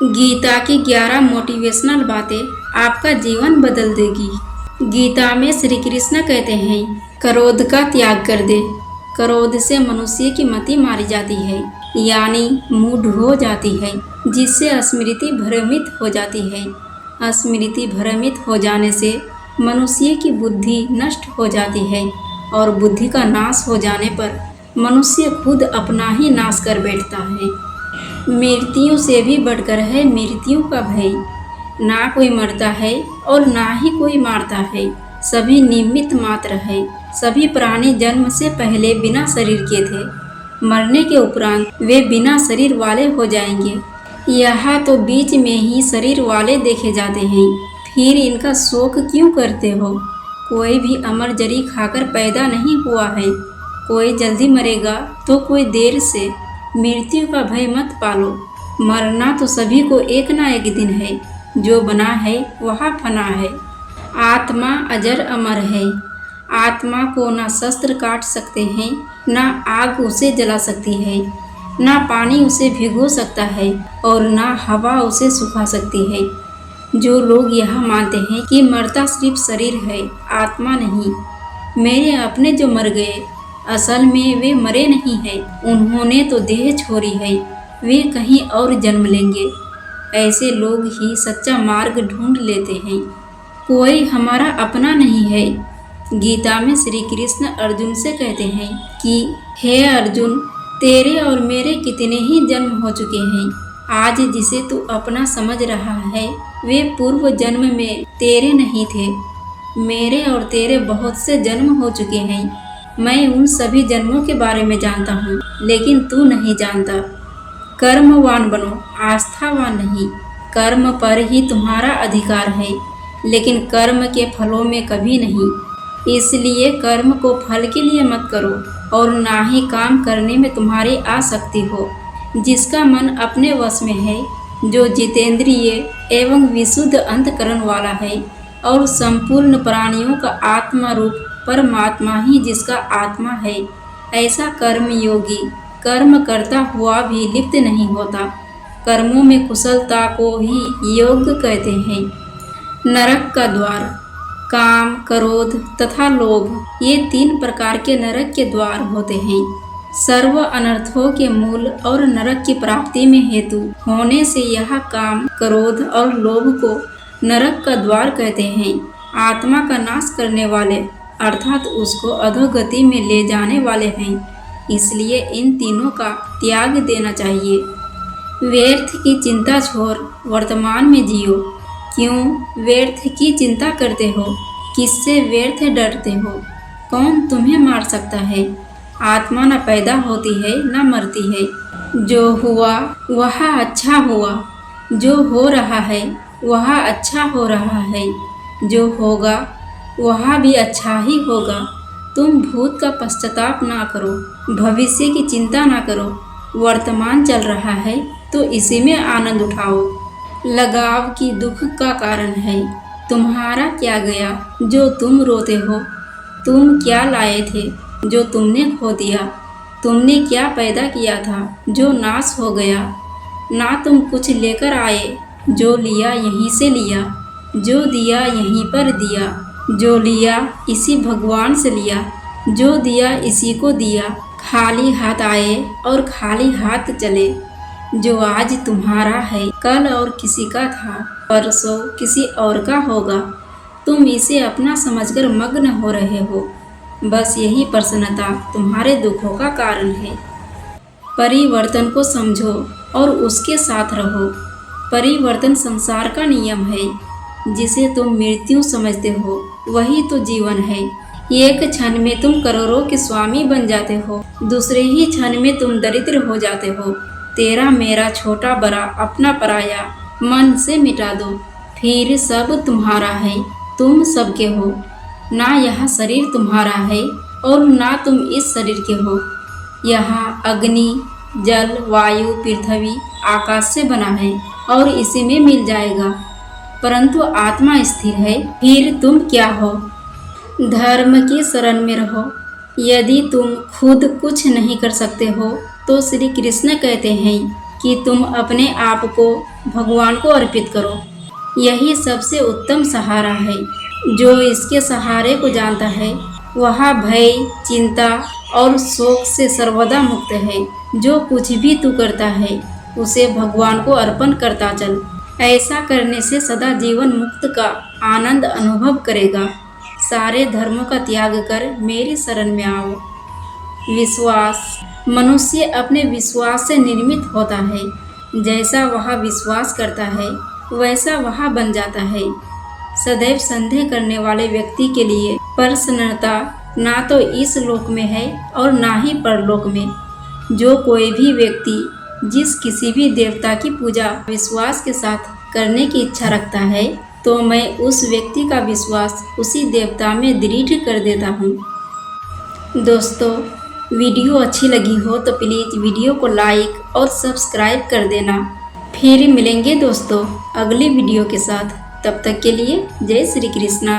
गीता की 11 मोटिवेशनल बातें आपका जीवन बदल देगी। गीता में श्री कृष्ण कहते हैं, क्रोध का त्याग कर दे। क्रोध से मनुष्य की मति मारी जाती है, यानी मूढ़ हो जाती है, जिससे स्मृति भ्रमित हो जाती है। स्मृति भ्रमित हो जाने से मनुष्य की बुद्धि नष्ट हो जाती है और बुद्धि का नाश हो जाने पर मनुष्य खुद अपना ही नाश कर बैठता है। मृत्यु से भी बढ़कर है मृत्यु का भय। ना कोई मरता है और ना ही कोई मारता है, सभी निमित्त मात्र है। सभी प्राणी जन्म से पहले बिना शरीर के थे, मरने के उपरांत वे बिना शरीर वाले हो जाएंगे। यहाँ तो बीच में ही शरीर वाले देखे जाते हैं, फिर इनका शोक क्यों करते हो? कोई भी अमर जरी खाकर पैदा नहीं हुआ है। कोई जल्दी मरेगा तो कोई देर से। मृत्यु का भय मत पालो, मरना तो सभी को एक ना एक दिन है। जो बना है वह फना है। आत्मा अजर अमर है। आत्मा को ना शस्त्र काट सकते हैं, ना आग उसे जला सकती है, ना पानी उसे भिगो सकता है और ना हवा उसे सुखा सकती है। जो लोग यह मानते हैं कि मरता सिर्फ शरीर है, आत्मा नहीं। मेरे अपने जो मर गए, असल में वे मरे नहीं हैं, उन्होंने तो देह छोड़ी है, वे कहीं और जन्म लेंगे। ऐसे लोग ही सच्चा मार्ग ढूंढ लेते हैं। कोई हमारा अपना नहीं है। गीता में श्री कृष्ण अर्जुन से कहते हैं कि हे अर्जुन, तेरे और मेरे कितने ही जन्म हो चुके हैं। आज जिसे तू अपना समझ रहा है, वे पूर्व जन्म में तेरे नहीं थे। मेरे और तेरे बहुत से जन्म हो चुके हैं। मैं उन सभी जन्मों के बारे में जानता हूँ, लेकिन तू नहीं जानता। कर्मवान बनो, आस्थावान नहीं। कर्म पर ही तुम्हारा अधिकार है, लेकिन कर्म के फलों में कभी नहीं। इसलिए कर्म को फल के लिए मत करो और ना ही काम करने में तुम्हारी आसक्ति हो। जिसका मन अपने वश में है, जो जितेंद्रिय एवं विशुद्ध अंतकरण वाला है और संपूर्ण प्राणियों का आत्मा रूप परमात्मा ही जिसका आत्मा है, ऐसा कर्म योगी कर्म करता हुआ भी लिप्त नहीं होता। कर्मों में कुशलता को ही योग कहते हैं। नरक का द्वार, काम, क्रोध तथा लोभ, ये 3 प्रकार के नरक के द्वार होते हैं। सर्व अनर्थों के मूल और नरक की प्राप्ति में हेतु होने से यह काम, क्रोध और लोभ को नरक का द्वार कहते हैं। आत्मा का नाश करने वाले अर्थात उसको अधोगति में ले जाने वाले हैं। इसलिए इन तीनों का त्याग देना चाहिए। व्यर्थ की चिंता छोड़ वर्तमान में जियो। क्यों व्यर्थ की चिंता करते हो? किससे व्यर्थ डरते हो? कौन तुम्हें मार सकता है? आत्मा न पैदा होती है न मरती है। जो हुआ वह अच्छा हुआ, जो हो रहा है वह अच्छा हो रहा है, जो होगा वह भी अच्छा ही होगा। तुम भूत का पश्चाताप ना करो, भविष्य की चिंता ना करो। वर्तमान चल रहा है तो इसी में आनंद उठाओ। लगाव की दुख का कारण है। तुम्हारा क्या गया जो तुम रोते हो? तुम क्या लाए थे जो तुमने खो दिया? तुमने क्या पैदा किया था जो नाश हो गया? ना तुम कुछ लेकर आए, जो लिया यहीं से लिया, जो दिया यहीं पर दिया, जो लिया इसी भगवान से लिया, जो दिया इसी को दिया। खाली हाथ आए और खाली हाथ चले। जो आज तुम्हारा है कल और किसी का था, परसों किसी और का होगा। तुम इसे अपना समझकर मग्न हो रहे हो। बस यही प्रसन्नता तुम्हारे दुखों का कारण है। परिवर्तन को समझो और उसके साथ रहो। परिवर्तन संसार का नियम है। जिसे तुम मृत्यु समझते हो वही तो जीवन है। एक क्षण में तुम करोड़ों के स्वामी बन जाते हो, दूसरे ही क्षण में तुम दरिद्र हो जाते हो। तेरा मेरा छोटा बड़ा अपना पराया मन से मिटा दो, फिर सब तुम्हारा है, तुम सबके हो। ना यह शरीर तुम्हारा है और ना तुम इस शरीर के हो। यहाँ अग्नि, जल, वायु, पृथ्वी, आकाश से बना है और इसी में मिल जाएगा, परंतु आत्मा स्थिर है। फिर तुम क्या हो? धर्म की शरण में रहो। यदि तुम खुद कुछ नहीं कर सकते हो तो श्री कृष्ण कहते हैं, कि तुम अपने आप को भगवान को अर्पित करो। यही सबसे उत्तम सहारा है। जो इसके सहारे को जानता है वह भय, चिंता और शोक से सर्वदा मुक्त है। जो कुछ भी तू करता है उसे भगवान को अर्पण करता चल। ऐसा करने से सदा जीवन मुक्त का आनंद अनुभव करेगा। सारे धर्मों का त्याग कर मेरी शरण में आओ। विश्वास। मनुष्य अपने विश्वास से निर्मित होता है। जैसा वह विश्वास करता है वैसा वह बन जाता है। सदैव संदेह करने वाले व्यक्ति के लिए प्रसन्नता ना तो इस लोक में है और ना ही परलोक में। जो कोई भी व्यक्ति जिस किसी भी देवता की पूजा विश्वास के साथ करने की इच्छा रखता है तो मैं उस व्यक्ति का विश्वास उसी देवता में दृढ़ कर देता हूँ। दोस्तों, वीडियो अच्छी लगी हो तो प्लीज़ वीडियो को लाइक और सब्सक्राइब कर देना। फिर मिलेंगे दोस्तों अगली वीडियो के साथ। तब तक के लिए जय श्री कृष्णा।